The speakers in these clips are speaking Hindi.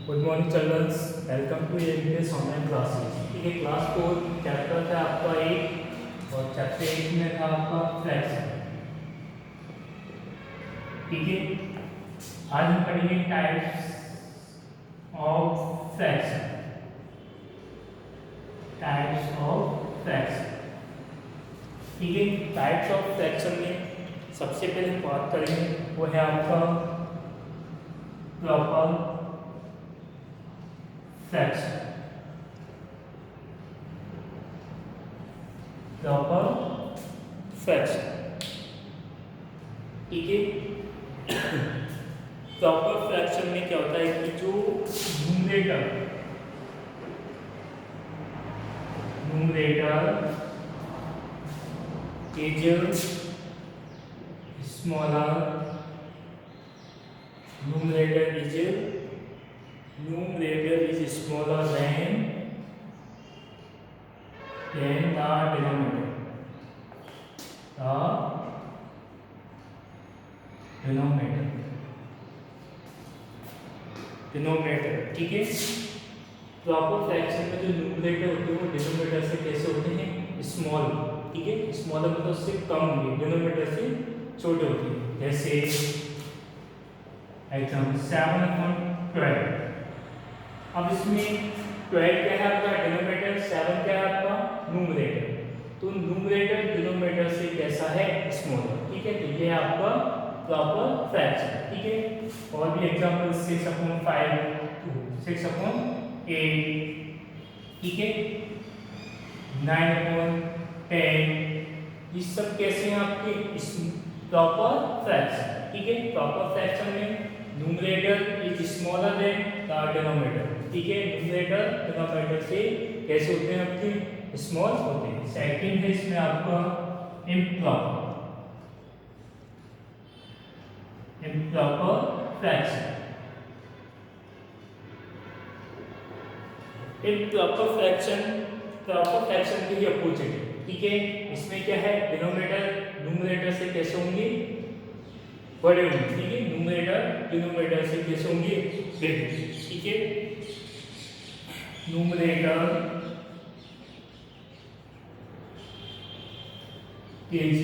Good morning children's, welcome to MPS online classes. ठीक है, क्लास 4 चैप्टर था आपका 1 और चैप्टर 1 में था आपका फ्रैक्शन। ठीक है, आज हम पढ़ेंगे types of fraction. Types of fraction. ठीक है, टाइप्स ऑफ फ्रैक्शन में सबसे पहले हम बात करेंगे वो है आपका प्रॉपर फ्रैक्शन। Proper fraction. ठीक है, प्रॉपर फ्रैक्शन में क्या होता है कि जो numerator is smaller, numerator is smaller than the denominator. Denominator. ठीक है, प्रॉपर फ्रैक्शन में जो न्यूमरेटर होते हैं वो डिनोमिनेटर से कैसे होते हैं? स्मॉल। ठीक है, स्मॉलर मतलब उससे कम होंगे, डिनोमिनेटर से छोटे होते हैं। जैसे एग्जाम्पल 7/12। अब इसमें 12 क्या है आपका डिनोमिनेटर, 7 क्या है आपका न्यूमरेटर। तो न्यूमरेटर डिनोमिनेटर से कैसा है? स्मॉलर। ठीक है, तो ये है आपका प्रॉपर फ्रैक्शन। ठीक है, और भी एग्जाम्पल 6/5 6/8। ठीक है, 9/10। ये सब कैसे हैं आपके प्रॉपर फ्रैक्शन। ठीक है, प्रॉपर फ्रैक्शन में numerator is smaller than the denominator. ठीक है, न्यूमरेटर डिनोमिनेटर से कैसे होते हैं आपके? स्मॉल होते हैं। सेकंड है इसमें आपका इम्प्रॉपर फ्रैक्शन। प्रॉपर फ्रैक्शन के ही अपोजिट है। ठीक है, इसमें क्या है? डिनोमिनेटर न्यूमरेटर से कैसे होंगे? बड़े होंगे। ठीक है, न्यूमरेटर डिनोमिनेटर से कैसे होंगे? बड़े। ठीक है, numerator is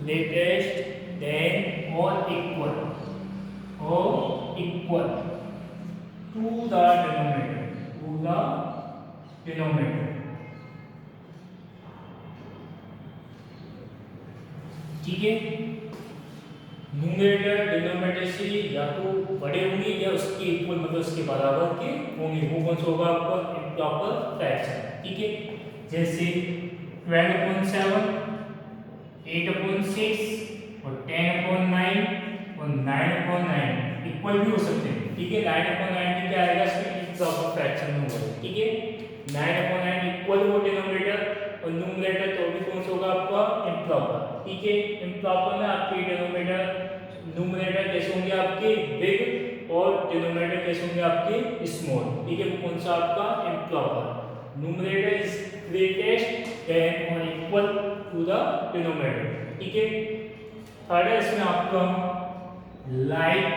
greatest than or equal to the denominator। ठीक है, न्यूमरेटर डिनोमिनेटर से या तो बड़े होंगे या उसके इक्वल मतलब उसके बराबर के होंगे। वो कौन सा होगा आपका? Improper fraction. ठीक है, जैसे 12/7, 8/6 और 10/9 और 9/9 इक्वल भी हो सकते हैं। ठीक है, 9/9 में क्या आएगा? इसमें इम्प्रॉपर फ्रैक्शन में होगा। ठीक है, 9/9 इक्वल हो डिनोमिनेटर और न्यूमरेटर तो भी कौन सा होगा आपका? इम्प्रॉपर। ठीक है, इम्प्रॉपर में आपके न्यूमरेटर कैसे होंगे? आपके बिग और डिनोमिनेटर कैसे होंगे? आपके स्मॉल। ठीक है, वो कौन सा आपका? Improper. Numerator is greatest than और इक्वल टू द डिनोमिनेटर। ठीक है, थर्ड है इसमें आपका लाइक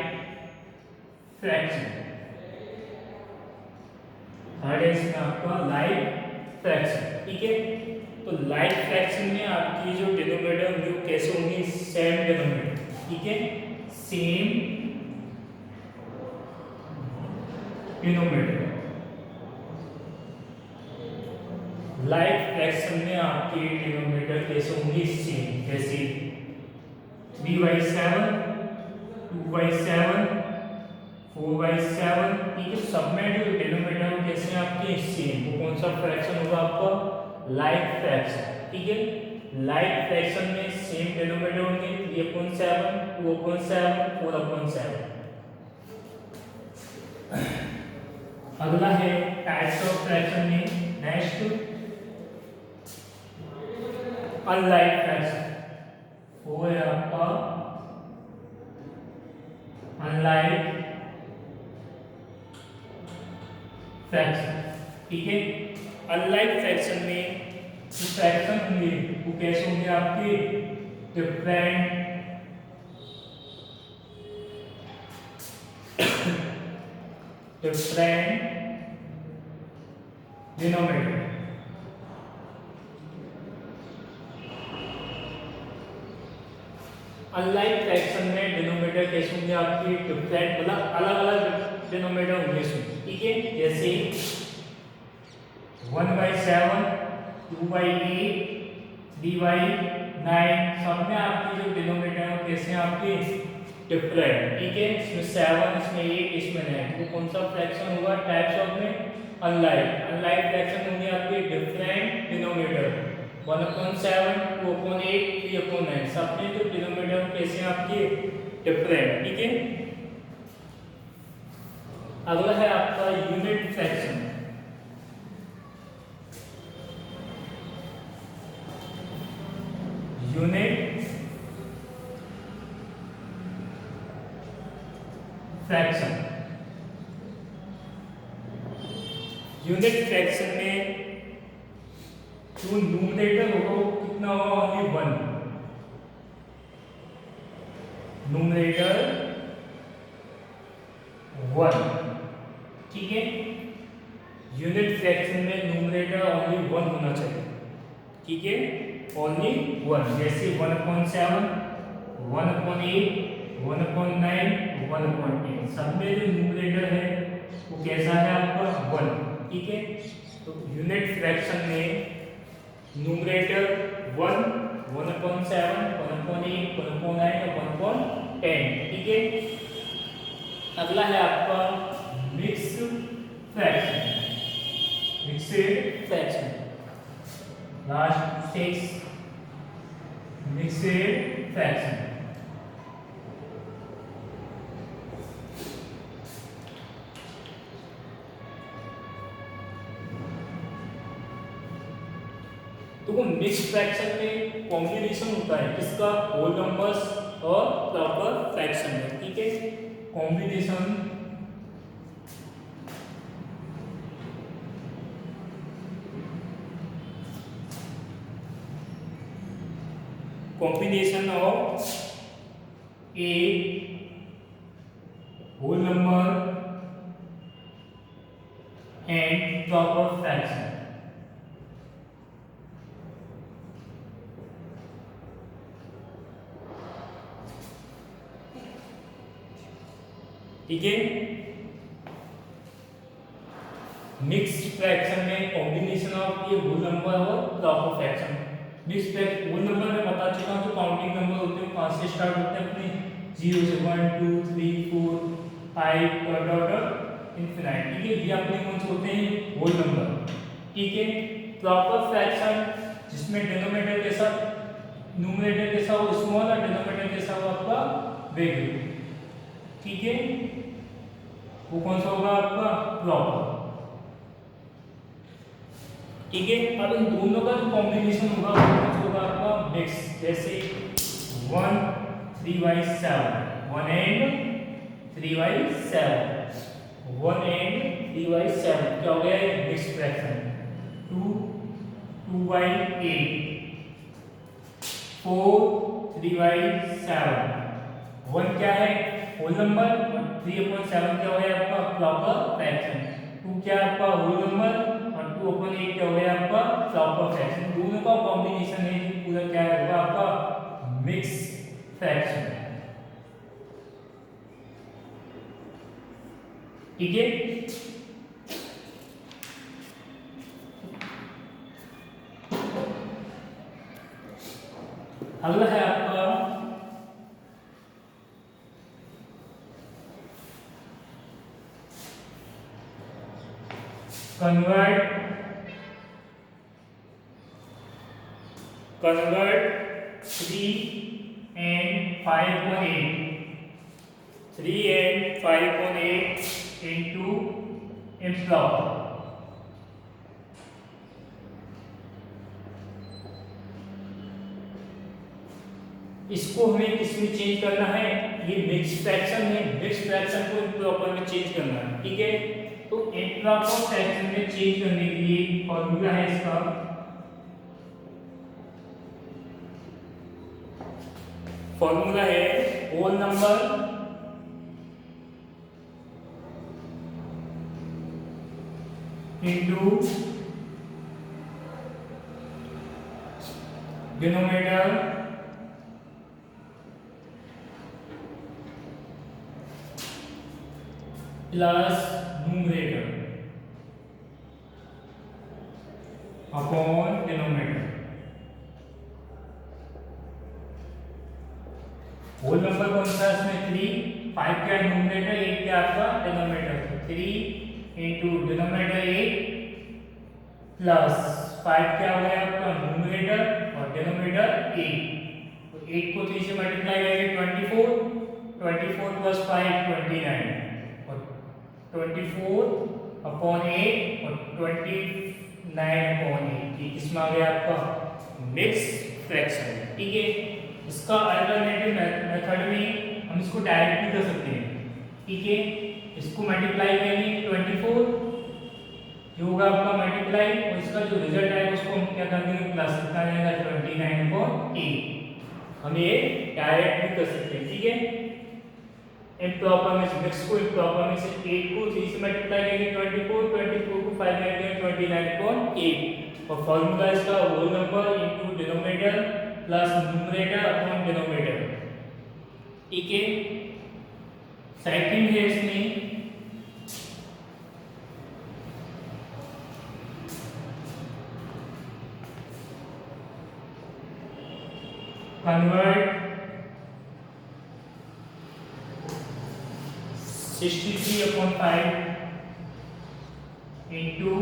फ्रैक्शन। थर्ड है इसमें आपका लाइक फ्रैक्शन। ठीक है, तो लाइक फ्रैक्शन में आपकी जो डिनोमिनेटर जो कैसे होंगे? Same denominator. ठीक है, सेम डिनोमिनेटर। लाइक फ्रैक्शन में आपके डिनोमिनेटर कैसे होंगे? सेम। जैसे 3/7, 2/7, 4/7। ठीक है, सब में जो डिनोमिनेटर कैसे हैं आपके? सेम। वो कौन सा फ्रैक्शन होगा आपका? Like fraction. ठीक है, लाइक फ्रैक्शन में सेम डिनोमिनेटर होंगे। 3/7, 2/7, 4/7। अगला है टाइप्स ऑफ फ्रैक्शन में नेक्स्ट अनलाइक फ्रैक्शन। वो है आपका अनलाइक फ्रैक्शन। ठीक है, अनलाइक फ्रैक्शन में जो फ्रैक्शन होंगे वो कैसे होंगे आपके डिफरेंट डिनोमिनेटर। अनलाइक फ्रैक्शन में डिनोमिनेटर कैसे होंगे आपके डिफरेंट, मतलब अलग अलग डिनोमिनेटर होंगे इसमें, ठीक है। जैसे 1/7, 2/8, 3/9, सब में आपकी जो डिनोमिनेटर है कैसे हैं आपके डिफरेंट, ठीक है। इसमें 7, इसमें 8, इसमें 9, तो कौन सा फ्रैक्शन होगा टाइप्स ऑफ में अनलाइक। अनलाइक फ्रैक्शन होंगे आपके डिफरेंट डिनोमिनेटर 1/7, 2/8, 3/9, सब में जो डिनोमिनेटर कैसे हैं आपके डिफरेंट, ठीक है। अगला है आपका unit fraction. Unit fraction, unit fraction में जो न्यूमरेटर होगा वो कितना होगा, ओनली 1। न्यूमरेटर 1, ठीक है। यूनिट फ्रैक्शन में न्यूमरेटर ओनली 1 होना चाहिए, ठीक है, ओनली 1। जैसे 1/7, 1/8, 1/9, 1/8, सब में जो न्यूमरेटर है वो कैसा है आपका 1, ठीक है। तो यूनिट फ्रैक्शन में न्यूमरेटर 1, 1/7, 1/8, 1/9 और 1/10, ठीक है। अगला है आपका mixed fraction. Mixed fraction, last 6 mixed fraction. तो मिक्स्ड फ्रैक्शन में कॉम्बिनेशन होता है किसका, होल नंबर्स और प्रॉपर फ्रैक्शन में, ठीक है। Combination of a whole number and proper fraction, ठीक है। मिक्स्ड फ्रैक्शन में कॉम्बिनेशन ऑफ ये होल नंबर और proper fraction. Mixed fraction whole number में बता चुका हूं, जो काउंटिंग नंबर होते हैं कहां से स्टार्ट होते हैं अपने 0 से 1 2 3 4 5 डॉट इंफिनिट, ठीक है। ये अपने कौन से होते हैं, होल नंबर, ठीक है। प्रॉपर फ्रैक्शन जिसमें डिनोमिनेटर के साथ न्यूमरेटर के साथ स्मॉल और डिनोमिनेटर के साथ आपका बिग, ठीक है। वो कौन सा होगा आपका प्रॉपर, ठीक है। अब इन दोनों का जो कॉम्बिनेशन होगा वो कौन सा होगा आपका मिक्स। जैसे 1 3/7, 1 and 3/7, 1 and 3/7 क्या हो गया, मिक्स फ्रैक्शन। 2 2/8, 4 3/7, 1 क्या है होल नंबर, 3/7 क्या हो गया आपका प्रॉपर फ्रैक्शन, 2 क्या आपका होल नंबर और 2/8 क्या हो गया आपका प्रॉपर फ्रैक्शन। दोनों का कॉम्बिनेशन है जो पूरा क्या होगा आपका मिक्स फ्रैक्शन, ठीक है। अगला है आपका convert 3 and 5/8, 3 and 5/8 into improper। इसको हमें किसमें चेंज करना है, ये मिक्स फ्रैक्शन है, मिक्स फ्रैक्शन को प्रॉपर में चेंज करना है, ठीक है। तो इम्प्रॉपर फ्रैक्शन में चेंज करने के लिए फॉर्मूला है इसका, फॉर्मूला है whole number into denominator plus numerator upon denominator. Whole number कौन सा है इसमें 3, 5 क्या न्यूमरेटर, 8 क्या आपका डिनोमिनेटर, 3 इंटू डिनोमिनेटर 8 प्लस 5 क्या हो गया आपका न्यूमरेटर और डिनोमिनेटर 8। तो 8 को 3 से मल्टीप्लाई करेंगे 24 प्लस 5 29 और 24 अपॉन 8 और 29 अपॉन 8 ये किसमें आ गया आपका मिक्स फ्रैक्शन। ठीक है, इसका अल्टरनेटिव मेथड में हम इसको डायरेक्ट भी कर सकते हैं। ठीक है, इसको मल्टीप्लाई करेंगे 24 जो होगा आपका मल्टीप्लाई और इसका जो रिजल्ट आएगा उसको हम क्या कर देंगे प्लस कितना आएगा 29/8। हम ये डायरेक्ट भी कर सकते हैं। ठीक है, इम्प्रॉपर में से मिक्स को इम्प्रॉपर में से 8 को 3 से मल्टीप्लाई करेंगे 24 को 5 में करेंगे 29/8 और फॉर्मूला इसका whole number into denominator plus numerator upon denominator. ठीक है, सेकंड है इसमें convert 63/5 into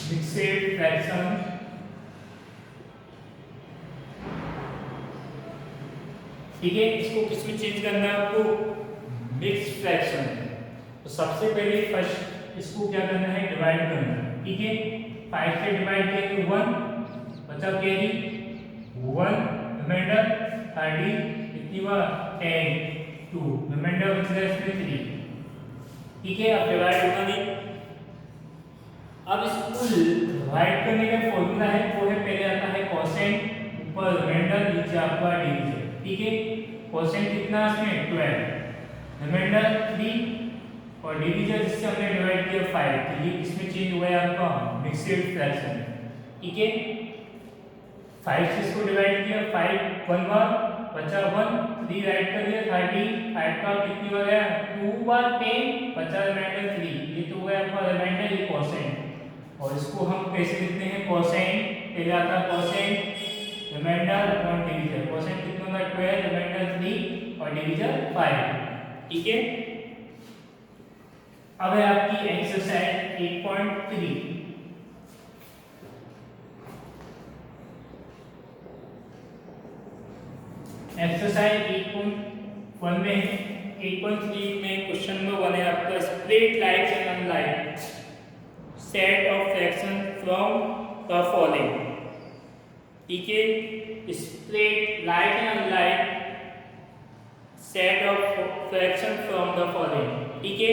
mixed fraction ठीक है, इसको किस में चेंज करना है आपको मिक्स फ्रैक्शन। तो सबसे पहले फर्स्ट इसको क्या करना है डिवाइड करना है। ठीक है, 5 से डिवाइड करेंगे 1 बचा कैरी 1 रिमाइंडर 30 कितनी हुआ 10 2 रिमाइंडर बच गया इसमें 3। ठीक है, अब डिवाइड होगा नहीं। अब इसको डिवाइड करने का फॉर्मूला है वो है पहले आता है कोसेंट ऊपर रिमाइंडर नीचे आपका डिवीजन। ठीक है, कोसेंट कितना इसमें 12 रिमाइंडर 3 और डिवीजन जिससे हमने डिवाइड किया 5। तो ये इसमें चेंज हुआ है आपका मिक्स्ड फ्रैक्शन। ठीक है, 5 से इसको डिवाइड किया 5 1 बार बचा 1 3 राइट कर दिया 30 5 का कितनी हो गया 2 बार 10 बचा रिमाइंडर 3। ये तो हो गया आपका रिमाइंडर ये कोसेंट और इसको हम कैसे लिखते हैं कोसेंट पहले आता है quotient remainder upon division. Quotient कितना होगा 12 रिमाइंडर 3 और डिवीजन 5। ठीक है, अब है आपकी एक्सरसाइज 8.3। एक्सरसाइज 8.1 में 8.3 में क्वेश्चन नंबर 1 है आपका split likes and unlike set of fraction from the following. ठीक है, split like and unlike set of fraction from the following. ठीक है,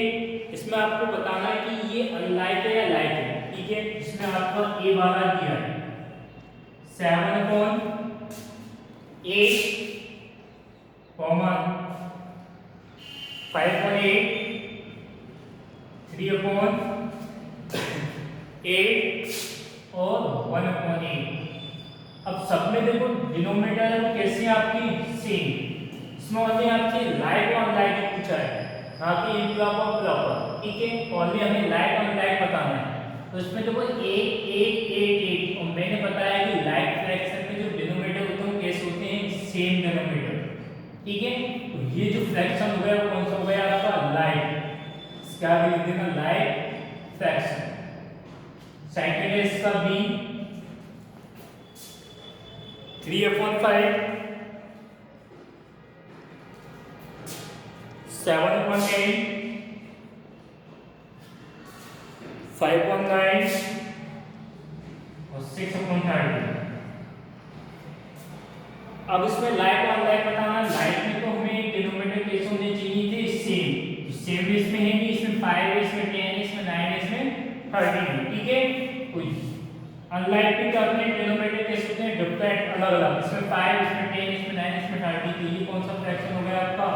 इसमें आपको बताना है कि ये अनलाइक है या लाइक है। ठीक है, इसमें आपका ए वाला दिया है 7/8 कॉमन 5/8 3/8 और 1/8। अब सब में देखो डिनोमिनेटर है कैसे आपकी सेम। इसमें ओनली आपसे लाइक और अनलाइक पूछा है ना कि इम्प्रॉपर प्रॉपर। ठीक है, ओनली हमें लाइक और अनलाइक बताना है। तो इसमें देखो 8 8 8 8 और मैंने बताया कि लाइक फ्रैक्शन में जो डिनोमिनेटर होते हैं कैसे होते हैं सेम डिनोमिनेटर। ठीक है, तो ये जो फ्रैक्शन हो गया वो कौन सा हो गया आपका लाइक। इसका आगे लिख देना लाइक फ्रैक्शन। सेकंड है इसका बी 3/5 7/8 5/9 और 6/30। अब इसमें लाइक और अनलाइक बताना है। लाइक में तो हमें डिनोमिनेटर डिनोमिनेटर कैसे होने चाहिए थे, सेम। सेम इसमें है कि इसमें 5 है, इसमें 10 है, इसमें 9 है, इसमें 13 है, ठीक है। कोई अनलाइक भी क्या होते हैं, डिनोमिनेटर कैसे होते हैं, डिफरेंट, अलग अलग। इसमें 5, इसमें 10, इसमें 9, इसमें 13, तो ये कौन सा फ्रैक्शन हो गया आपका,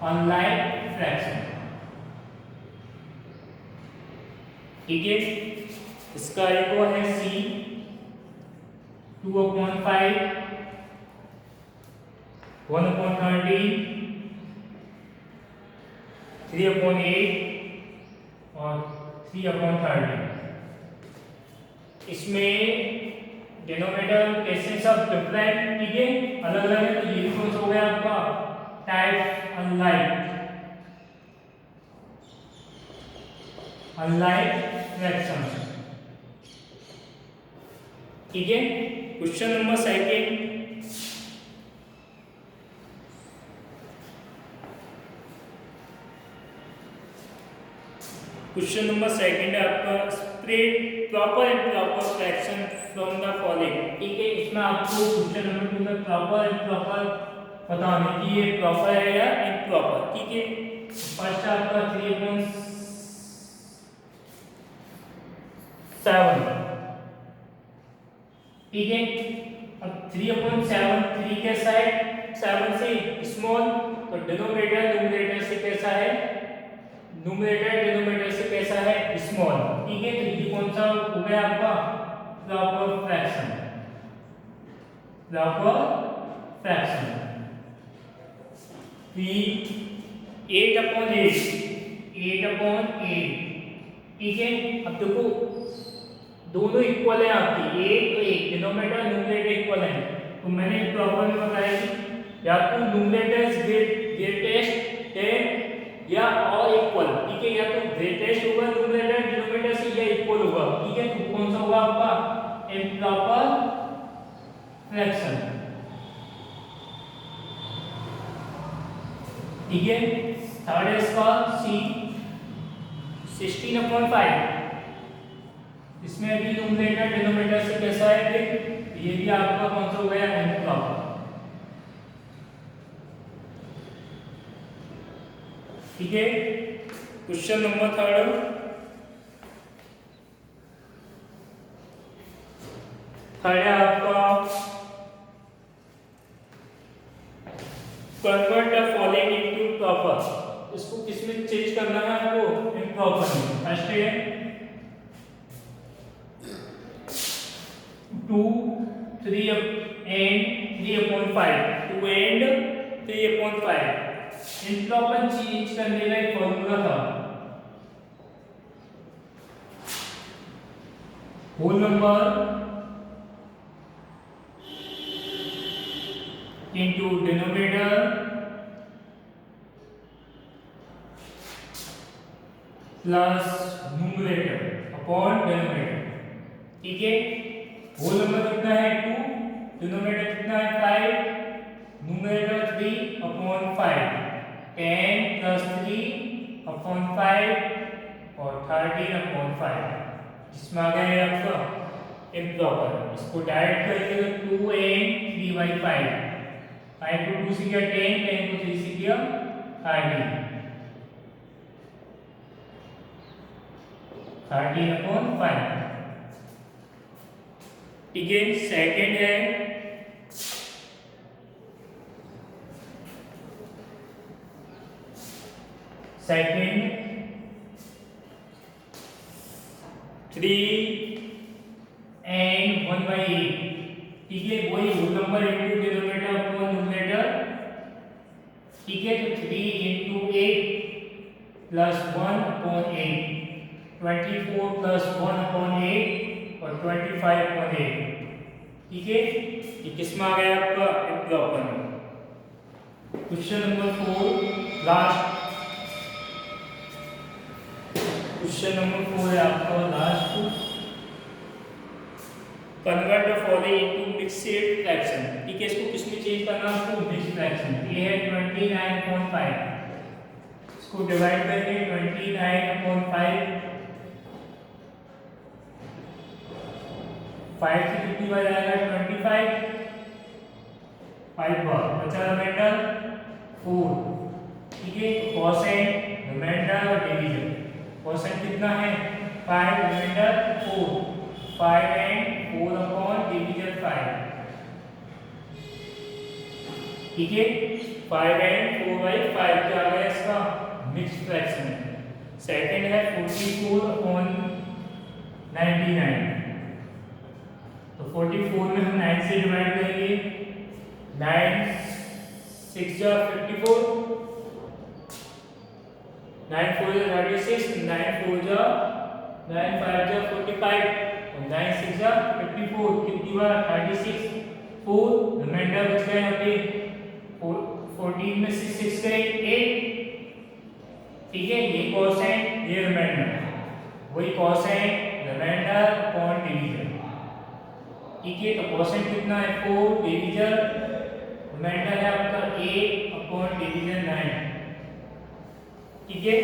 अनलाइक फ्रैक्शन, ठीक है। इसका एक और है सी 2/5 1/13 3/8 और 3/13। इसमें डिनोमिनेटर कैसे सब डिफरेंट, ठीक है, अलग अलग है, तो ये भी कौन सा हो गया आपका, टाइप अनलाइक फ्रैक्शन, ठीक है। Question number second, question number second है आपका, spread proper and proper fraction from the following, ठीक है। इसमें आपको क्वेश्चन नंबर 2 में प्रॉपर एंड प्रॉपर बताना है कि ये प्रॉपर है या इम्प्रॉपर, ठीक है। फर्स्ट आपका 3/7, ठीक है। अब 3/7 3 कैसा है, 7 से स्मॉल, तो डिनोमिनेटर न्यूमरेटर से कैसा है, न्यूमरेटर डिनोमिनेटर से कैसा है, स्मॉल, ठीक है। तो ये कौन सा हो गया आपका, प्रॉपर फ्रैक्शन, प्रॉपर फ्रैक्शन। 8/8 8/8, ठीक है। अब देखो दोनों इक्वल है आपकी, 8 तो 1, डिनोमिनेटर न्यूमरेटर इक्वल है, तो मैंने प्रॉब्लम में बताया कि या तो न्यूमरेटर इज ग्रेटेस्ट है या और इक्वल, ठीक है, या तो ग्रेटेस्ट होगा न्यूमरेटर डिनोमिनेटर से या इक्वल होगा, ठीक है। तो कौन सा होगा आपका, इम्प्रॉपर फ्रैक्शन, ठीक है। थर्ड है इसका सी 16/5, इसमें भी न्यूमरेटर डिनोमिनेटर से कैसा है, देख ये भी आपका कौन सा हो गया, इम्प्रॉपर, ठीक है। क्वेश्चन नंबर थर्ड, है आपका, convert the following into proper, इसको किसमें चेंज करना है आपको, इम्प्रॉपर में। फर्स्ट है 2 3 and 3/5, 2 and 3/5, इम्प्रॉपर चेंज करने का एक फॉर्मूला था, whole number into denominator plus numerator upon denominator, ठीक है। होल नंबर कितना है 2, डिनोमिनेटर कितना है 5, न्यूमरेटर 3/5, 10 plus 3/5 और 13/5, इसमें आ गया है आपका इम्प्रॉपर। इसको डायरेक्ट करके तो 2 and 3/5, 5 को 2 से किया 10, 10 को 3 से किया 13/5, ठीक है। सेकंड है सेकंड 3 and 1/8, ठीक है। वही whole number into denominator upon numerator, ठीक है। तो 3 into 8 plus 1/8, 24 plus 1/8 और 25/8, ठीक है। ये किसमें आ गया आपका, इम्प्रॉपर में। Question number 4 last, question number 4 है आपका last, convert the following into mixed fraction, ठीक है। इसको किसमें चेंज करना है आपको, मिक्स्ड फ्रैक्शन। ये है 29/5, इसको डिवाइड करके 29/5, 5 से कितनी बार आएगा 25, 5 बार बचा रिमाइंडर 4, कितना है 5 रिमाइंडर 4 5 एंड 4 अपॉन डिवीजन 5 ठीक है 5 एंड 4 बाई 5 क्या आ गया इसका मिक्स फ्रैक्शन सेकंड है 44 अपॉन 99 तो 44 में हम 9 से डिवाइड करेंगे 9 6 जा 54 9 4 जा 36 9 4 जा 9 5 जा 45 और 9 6 जा 54 कितनी बार 36 4 रिमाइंडर बच गया यहाँ पे 14 में 6 करें 8 ठीक है ये कॉस है ये रिमाइंडर वही कॉस है रिमाइंडर अपॉन डिवीजन ठीक है तो क्वेश्चन कितना है 4 डिवीजन रिमाइंडर है आपका 8 अपॉन डिवीजन 9 ठीक है